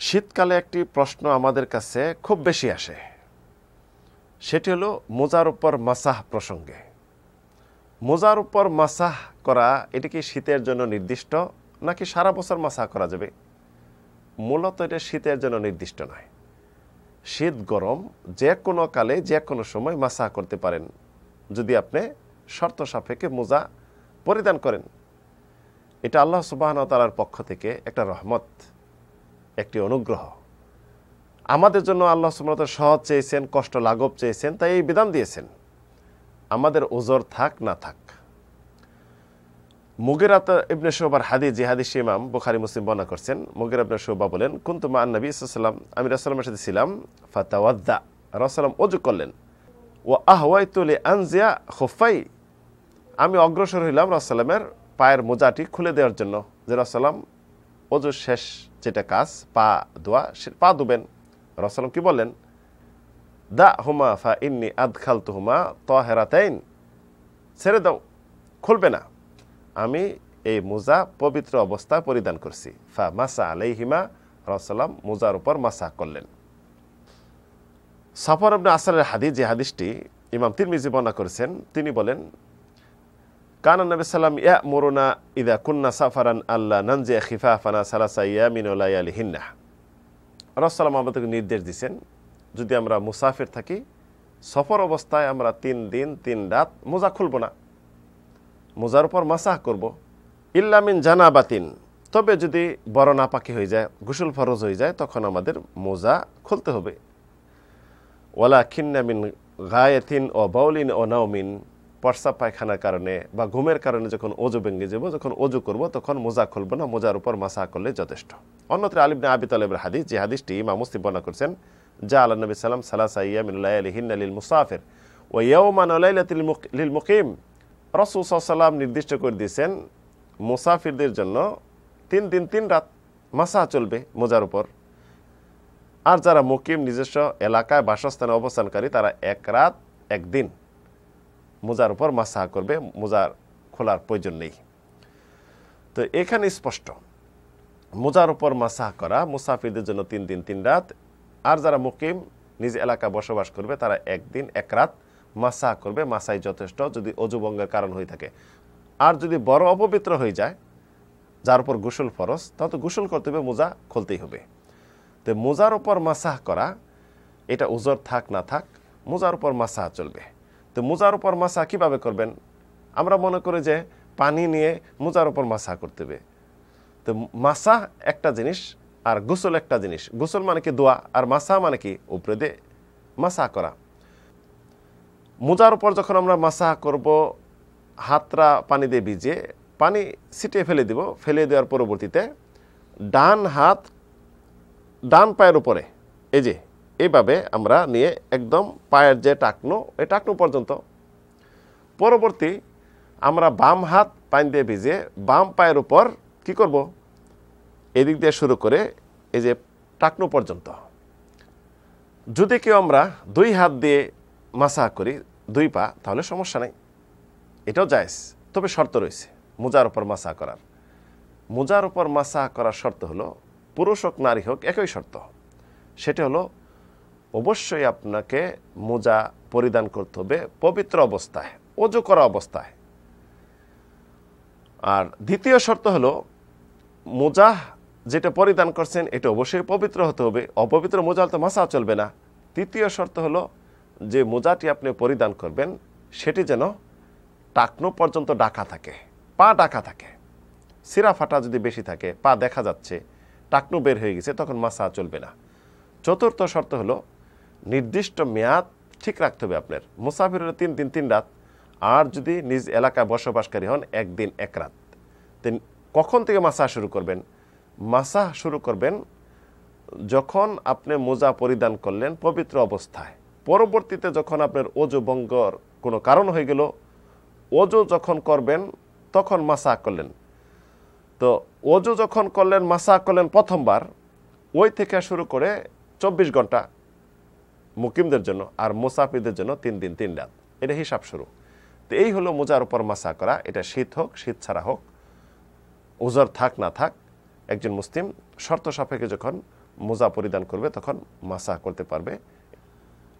শীতকালে একটি প্রশ্ন আমাদের কাছে খুব বেশি আসে, সেটি হলো মোজার উপর মাসাহ প্রসঙ্গে। মোজার উপর মাসাহ করা এটি কি শীতের জন্য নির্দিষ্ট নাকি সারা বছর মাসাহ করা যাবে? মূলত এটা শীতের জন্য নির্দিষ্ট নয়। শীত গরম যে কোনো কালে যে কোনো সময় মাসাহ করতে পারেন, যদি আপনি শর্ত সাপেক্ষে মোজা পরিধান করেন। এটা আল্লাহ সুবহানাহু ওয়া তাআলার পক্ষ থেকে একটা রহমত, একটি অনুগ্রহ। আমাদের জন্য আল্লাহ সুবহানাহু ওয়া তাআলা সহজ চেয়েছেন, কষ্ট লাঘব চেয়েছেন, তাই এই বিধান দিয়েছেন। আমাদের ওজর থাক না থাক। মুগিরা ইবনে শুবার হাদিস, যে হাদিস ইমাম বুখারী মুসলিম বর্ণনা করছেন। মুগিরা ইবনে শুবা বলেন, কুনতু মা নবী সাল্লাল্লাহু আলাইহি ওয়াসাল্লাম, আমি রাসূলের সাথে ছিলাম। ফাতাওয়াদ্দা, রাসূল ওযু করলেন। ওয়া আহওয়াইতু লি আনজিয়া খুফাই, আমি অগ্রসর হইলাম রাসূলের পায়ের মোজাটি খুলে দেওয়ার জন্য, যে রাসূল ওযু শেষ যেটা কাজ পা ধোয়া, পা ধুবেন। রাসূল কি বললেন? দা হুমা ফা ইন্নী আদখালতুহুমা তাহিরাতাইন, ছেড়ে দাও, খুলবে না, আমি এই মোজা পবিত্র অবস্থায় পরিধান করছি। ফা মাসা আলাইহিমা, রাসূল মোজার উপর মাসা করলেন। সাফর ইবনে আসরের হাদিস, যে হাদিসটি ইমাম তিরমিজি বর্ণনা করেছেন, তিনি বলেন, কানা নবী সাল্লাম ইয়ামুরুনা ইযা কুন্না সাফারান আল্লা নানজিয়া খিফাফানা সালাসা ইয়ামিন ওয়া লায়ালিহিন্না। রাসূল আমাদেরকে নির্দেশ দিয়েছেন, যদি আমরা মুসাফির থাকি, সফর অবস্থায় আমরা 3 দিন 3 রাত মোজা খুলব না, মোজার উপর মাসাহ করব। ইল্লা মিন জানাবাতিন, তবে যদি বড় নাপাকি হয়ে যায়, গোসল ফরজ হয়ে যায়, তখন আমাদের মোজা খুলতে হবে। ওয়ালাকিন্না মিন গায়াতিন ও বাউলিন ও নাওমিন, প্রস্রাব পায়খানার কারণে বা ঘুমের কারণে যখন ওযু ভেঙে যাব, যখন ওযু করব, তখন মোজা খুলব না, মোজার উপর মাসাহ করলে যথেষ্ট। অন্যত্র আলী ইবনে আবি তালেবের হাদিস, যে হাদিসটি ইমাম মুসলিম বর্ণনা করেছেন, যা আলা নবী সাল্লাম সালাসা ইয়ামিন লায়ালিহিন্না লিল মুসাফির ওয়া ইয়াওমান ওয়া লাইলাতিন লিল মুকিম। রাসূল সাল্লাল্লাহু আলাইহি ওয়াসাল্লাম নির্দিষ্ট করে দিয়েছেন, মুসাফিরদের জন্য 3 দিন 3 রাত মাসাহ চলবে মোজার উপর। আর যারা মুকিম, নিজস্ব এলাকায় বাসস্থানে অবস্থানকারী, তারা 1 রাত 1 দিন মোজার উপর মাসাহ করবে, মোজার খোলার প্রয়োজন নেই। তো এখানে স্পষ্ট, মোজার উপর মাসাহ করা মুসাফিরদের জন্য 3 দিন 3 রাত, আর যারা মুকিম, নিজ এলাকায় বসবাস করবে, তারা 1 দিন 1 রাত মাসাহ করবে। মাসাই যথেষ্ট যদি অজুভঙ্গের কারণ হয়ে থাকে। আর যদি বড় অপবিত্র হয়ে যায়, যার উপর গোসল ফরজ, তাহলে তো গোসল করতে হবে, মোজা খুলতেই হবে। তো মোজার উপর মাসাহ করা, এটা উজর থাক না থাক, মোজার উপর মাসাহ চলবে। তো মোজার উপর মাসাহ কিভাবে করবেন? আমরা মনে করি যে পানি নিয়ে মোজার উপর মাসাহ করতে হবে। তো মাসাহ একটা জিনিস আর গোসল একটা জিনিস। গোসল মানে কি দোয়া, আর মাসাহ মানে কি উপরে দিয়ে মাসাহ করা। মোজার উপর যখন আমরা মাসাহ করব, হাতটা পানি দিয়ে ভিজিয়ে পানি ছিটিয়ে ফেলে দিব। ফেলে দেওয়ার পরবর্তীতে ডান হাত ডান পায়ের উপরে, এই যে এইভাবে আমরা নিয়ে একদম পায়ের যে টাকনো, এই টাকনো পর্যন্ত। পরবর্তী আমরা বাম হাত পানি দিয়ে ভিজিয়ে বাম পায়ের উপর কি করব? এদিক দিয়ে শুরু করে এই যে টাকনো পর্যন্ত। যদি কেউ আমরা 2 হাত দিয়ে মাসাহ করি, 2 পা, তাহলে সমস্যা নেই, এটাও জায়েজ। তবে শর্ত রয়েছে মোজার উপর মাসাহ করার। মোজার উপর মাসাহ করার শর্ত হলো, পুরুষ হোক নারী হোক একই শর্ত। সেটা হলো অবশ্যই আপনাকে মোজা পরিধান করতে হবে পবিত্র অবস্থায়, ওযু করা অবস্থায়। আর দ্বিতীয় শর্ত হলো, মোজা যেটা পরিধান করছেন এটা অবশ্যই পবিত্র হতে হবে, অপবিত্র মোজা তো মাসাহ চলবে না। তৃতীয় শর্ত হলো, যে মোজাটি আপনি পরিধান করবেন সেটি যেন টাকনো পর্যন্ত ঢাকা থাকে, পা ঢাকা থাকে। সিরা ফাটা যদি বেশি থাকে, পা দেখা যাচ্ছে, টাকনো বের হয়ে গেছে, তখন মাসাহ চলবে না। চতুর্থ শর্ত হলো, নির্দিষ্ট মেয়াদ ঠিক রাখতে হবে আপনার। মুসাফির হলো 3 দিন 3 রাত, আর যদি নিজ এলাকায় বসবাসকারী হন 1 দিন 1 রাত। কখন থেকে মাসাহ শুরু করবেন? মাসাহ শুরু করবেন যখন আপনি মোজা পরিধান করলেন পবিত্র অবস্থায়। পরবর্তীতে যখন আপনার ওযু ভঙ্গর কোনো কারণ হয়ে গেল, ওযু যখন করবেন তখন মাসাহ করলেন। তো ওযু যখন করলেন, মাসাহ করলেন প্রথমবার, ওই থেকে শুরু করে 24 ঘন্টা মুকিমদের জন্য, আর মুসাফিরদের জন্য 3 দিন 3 রাত, এটা হিসাব শুরু। তো এই হলো মোজার উপর মাসাহ করা। এটা শীত হোক, শীত ছাড়া হোক, উজর থাক না থাক, একজন মুসলিম শর্ত সাপেক্ষে যখন মোজা পরিধান করবে তখন মাসা করতে পারবে